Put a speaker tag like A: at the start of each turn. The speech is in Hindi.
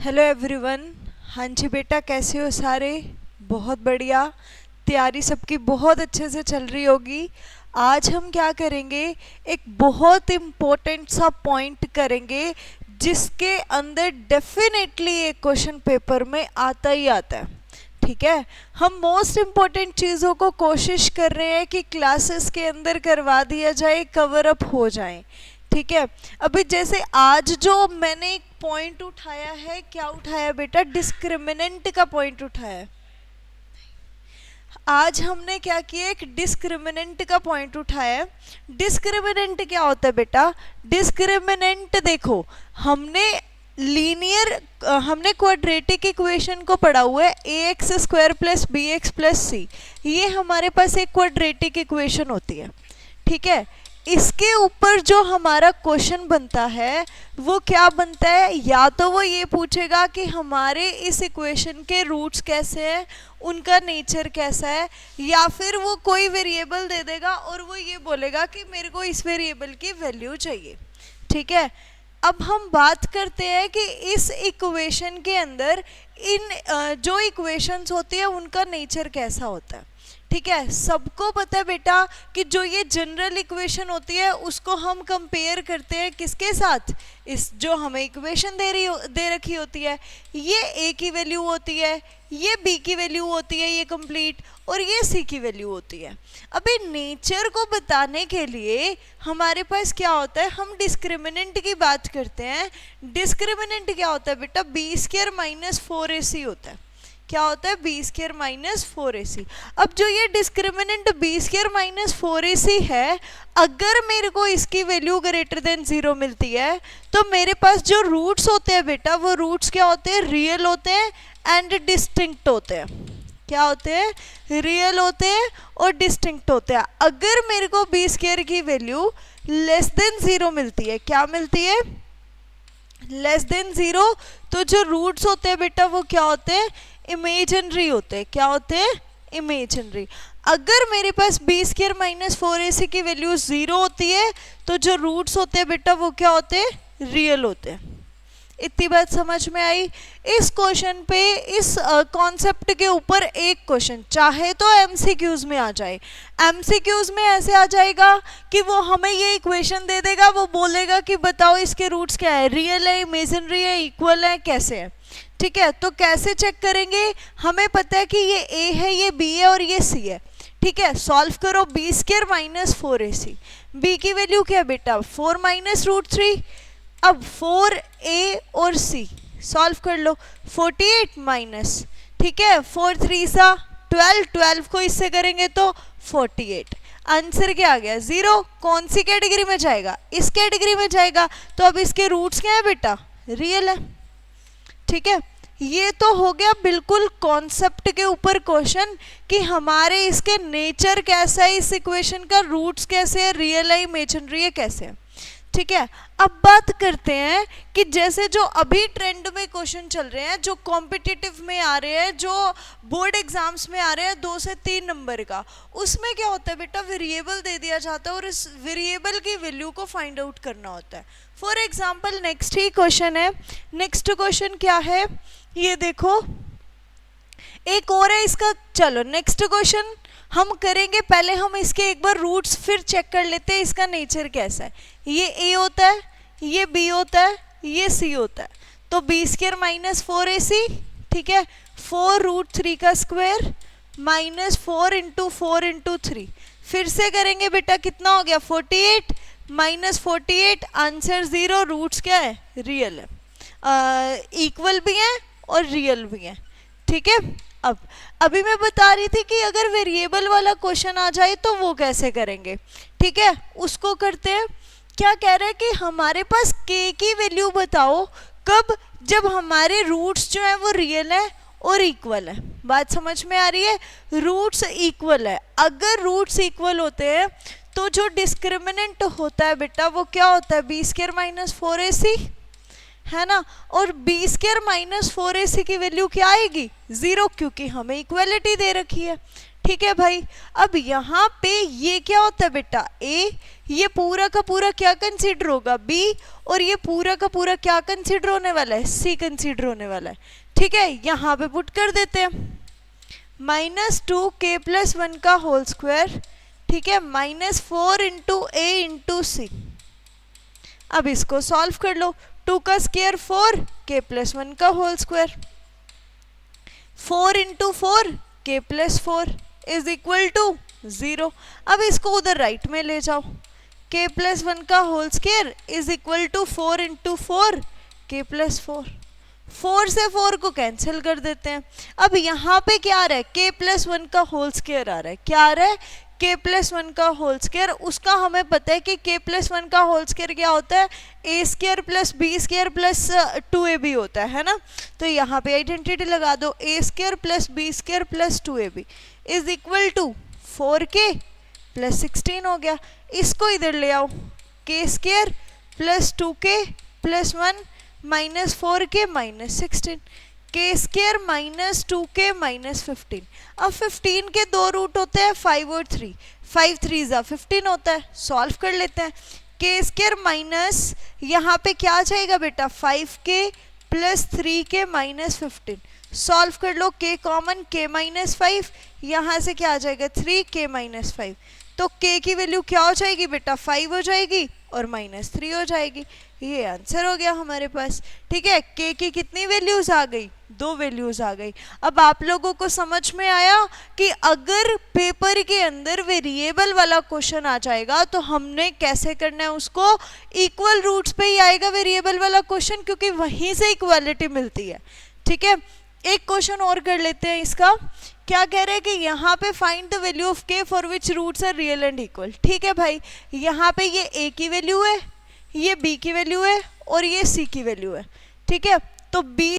A: Hello everyone. हाँ जी बेटा, कैसे हो सारे? बहुत बढ़िया। तैयारी सबकी बहुत अच्छे से चल रही होगी। आज हम क्या करेंगे, एक बहुत इम्पोर्टेंट सा पॉइंट करेंगे जिसके अंदर डेफिनेटली एक क्वेश्चन पेपर में आता ही आता है। ठीक है, हम मोस्ट इम्पोर्टेंट चीज़ों को कोशिश कर रहे हैं कि क्लासेस के अंदर करवा दिया जाए, कवर अप हो जाए। ठीक है, अभी जैसे आज जो मैंने एक पॉइंट उठाया है, क्या उठाया बेटा? डिस्क्रिमिनेंट का पॉइंट उठाया है। आज हमने क्या किया, एक डिस्क्रिमिनेंट का पॉइंट उठाया है। डिस्क्रिमिनेंट क्या होता है बेटा? डिस्क्रिमिनेंट देखो, हमने क्वाड्रेटिक इक्वेशन को पढ़ा हुआ है, A X square plus B X plus C. ये हमारे पास एक क्वाड्रेटिक इक्वेशन होती है। ठीक है, इसके ऊपर जो हमारा क्वेश्चन बनता है वो क्या बनता है? या तो वो ये पूछेगा कि हमारे इस इक्वेशन के रूट्स कैसे हैं, उनका नेचर कैसा है, या फिर वो कोई वेरिएबल दे देगा और वो ये बोलेगा कि मेरे को इस वेरिएबल की वैल्यू चाहिए। ठीक है, अब हम बात करते हैं कि इस इक्वेशन के अंदर जो इक्वेशंस होती है उनका नेचर कैसा होता है। ठीक है, सबको पता है बेटा कि जो ये जनरल इक्वेशन होती है उसको हम कंपेयर करते हैं किसके साथ? इस जो हमें इक्वेशन दे रखी होती है, ये ए की वैल्यू होती है, ये बी की वैल्यू होती है, ये कंप्लीट, और ये सी की वैल्यू होती है। अभी नेचर को बताने के लिए हमारे पास क्या होता है, हम डिस्क्रिमिनेंट की बात करते हैं। डिस्क्रिमिनेंट क्या होता है बेटा? बी स्क्वायर माइनस 4ac होता है। क्या होता है? B square minus 4ac। अब जो ये discriminant B square minus 4ac है, अगर मेरे को इसकी वैल्यू ग्रेटर देन 0 मिलती है तो मेरे पास जो रूट्स होते हैं बेटा, वो रूट्स क्या होते हैं? रियल होते हैं एंड डिस्टिंक्ट होते हैं। क्या होते हैं? रियल होते हैं और डिस्टिंक्ट होते हैं। अगर मेरे को बी स्क्वायर की वैल्यू लेस देन 0 मिलती है, क्या मिलती है? लेस देन 0, तो जो रूट्स होते हैं बेटा वो क्या होते हैं? इमेजिनरी होते हैं। क्या होते हैं? इमेजिनरी। अगर मेरे पास बी स्क्वायर माइनस 4ac की वैल्यू 0 होती है तो जो रूट्स होते हैं बेटा वो क्या होते हैं? रियल होते हैं। इतनी बात समझ में आई? इस क्वेश्चन पे, इस कॉन्सेप्ट के ऊपर एक क्वेश्चन चाहे तो एमसीक्यूज में आ जाए। एमसीक्यूज में ऐसे आ जाएगा कि वो हमें ये इक्वेशन दे देगा, वो बोलेगा कि बताओ इसके रूट्स क्या है, रियल है, इमेजिनरी है, इक्वल है, कैसे है। ठीक है, तो कैसे चेक करेंगे? हमें पता है कि ये ए है, ये बी है और ये सी है। ठीक है, सॉल्व करो। B square minus 4ac, B की वैल्यू क्या है बेटा? 4 माइनस रूट 3। अब 4a और c सॉल्व कर लो। 48 माइनस, ठीक है, 4 3 सा 12, 12 को इससे करेंगे तो 48। आंसर क्या आ गया? 0। कौन सी कैटेगरी में जाएगा? इस कैटेगरी में जाएगा। तो अब इसके रूट्स क्या है बेटा? रियल है। ठीक है, ये तो हो गया बिल्कुल कॉन्सेप्ट के ऊपर क्वेश्चन कि हमारे इसके नेचर कैसा है, इस इक्वेशन का रूट्स कैसे है, रियल है, इमेजिनरी है, कैसे है। ठीक है, अब बात करते हैं कि जैसे जो अभी ट्रेंड में क्वेश्चन चल रहे हैं, जो कॉम्पिटिटिव में आ रहे हैं, जो बोर्ड एग्जाम्स में आ रहे हैं 2 से 3 नंबर का, उसमें क्या होता है बेटा? वेरिएबल दे दिया जाता है और इस वेरिएबल की वैल्यू को फाइंड आउट करना होता है। For example next he question है। नेक्स्ट क्वेश्चन क्या है ये देखो, एक और है इसका। चलो नेक्स्ट क्वेश्चन हम करेंगे, पहले हम इसके एक बार रूट्स फिर चेक कर लेते हैं, इसका नेचर कैसा है। ये ए होता है, ये बी होता है, ये सी होता है। तो बी स्क्वायर माइनस 4ac, ठीक है, 4 रूट 3 का स्क्वायर माइनस 4 इंटू 4 इंटू 3। फिर से करेंगे बेटा, कितना हो गया? 48 माइनस 48, आंसर 0। रूट्स क्या है? रियल है, इक्वल भी हैं और रियल भी हैं। ठीक है, अब अभी मैं बता रही थी कि अगर वेरिएबल वाला क्वेश्चन आ जाए तो वो कैसे करेंगे। ठीक है, उसको करते हैं। क्या कह रहा है कि हमारे पास k की वैल्यू बताओ कब? जब हमारे रूट्स जो है वो रियल है और इक्वल है। बात समझ में आ रही है? रूट्स इक्वल है। अगर रूट्स इक्वल होते हैं तो जो डिस्क्रिमिनेंट होता है बेटा वो क्या होता है? बी स्क्वायर माइनस 4ac, है ना। और बी स्क्वायर माइनस 4ac की वैल्यू क्या आएगी? 0, क्योंकि हमें इक्वलिटी दे रखी है। ठीक है भाई, अब यहाँ पे ये क्या होता है बेटा? a, ये पूरा का पूरा क्या कंसीडर होगा, b, और ये पूरा का पूरा क्या कंसीडर होने वाला है, c कंसीडर होने वाला है। ठीक है, यहाँ पे पुट कर देते हैं -2k+1 का होल स्क्वायर, ठीक है, -4 इंटू a इंटू सी। अब इसको सॉल्व कर लो, 2 का स्क्वायर 4, k+1 का whole square, 4 into 4 k+4 is equal to 0। अब इसको उधर राइट में ले जाओ, k+1 का whole square is equal to 4 into 4 k+4, 4 से 4 को कैंसिल कर देते हैं। अब यहाँ पे क्या आ रहा है, k+1 का होल स्क्वायर आ रहा है, क्या आ रहा है, k+1 का होल स्क्वायर। उसका हमें पता है कि k+1 का होल स्क्वायर क्या होता है, a² + b² + 2ab होता है ना। तो यहाँ पे आइडेंटिटी लगा दो, a² + b² + 2ab is equal to 4k + 16 हो गया। इसको इधर ले आओ, k² + 2k + 1 -4k - 16, k² - 2k - 15। अब 15 के दो रूट होते हैं 5 और 3, 5 3 15 होता है। सॉल्व कर लेते हैं, k² माइनस यहाँ पे क्या आ जाएगा बेटा, 5k + 3k - 15। सॉल्व कर लो, k कॉमन, k - 5, यहाँ से क्या आ जाएगा 3k - 5। तो k की वैल्यू क्या हो जाएगी बेटा, 5 हो जाएगी और -3 हो जाएगी। ये आंसर हो गया हमारे पास। ठीक है, k की कितनी वैल्यूज आ गई, 2 वैल्यूज आ गई। अब आप लोगों को समझ में आया कि अगर पेपर के अंदर वेरिएबल वाला क्वेश्चन आ जाएगा तो हमने कैसे करना है उसको, इक्वल रूट्स पे ही आएगा वेरिएबल वाला क्वेश्चन, क्योंकि वहीं से इक्वालिटी मिलती है। ठीक है, एक क्वेश्चन और कर लेते हैं इसका। क्या कह रहे हैं कि यहाँ पे find the value of k for which roots are real and equal. ठीक है भाई, यहाँ पे ये a की वैल्यू है, ये b की वैल्यू है और ये c की वैल्यू है। ठीक है, तो b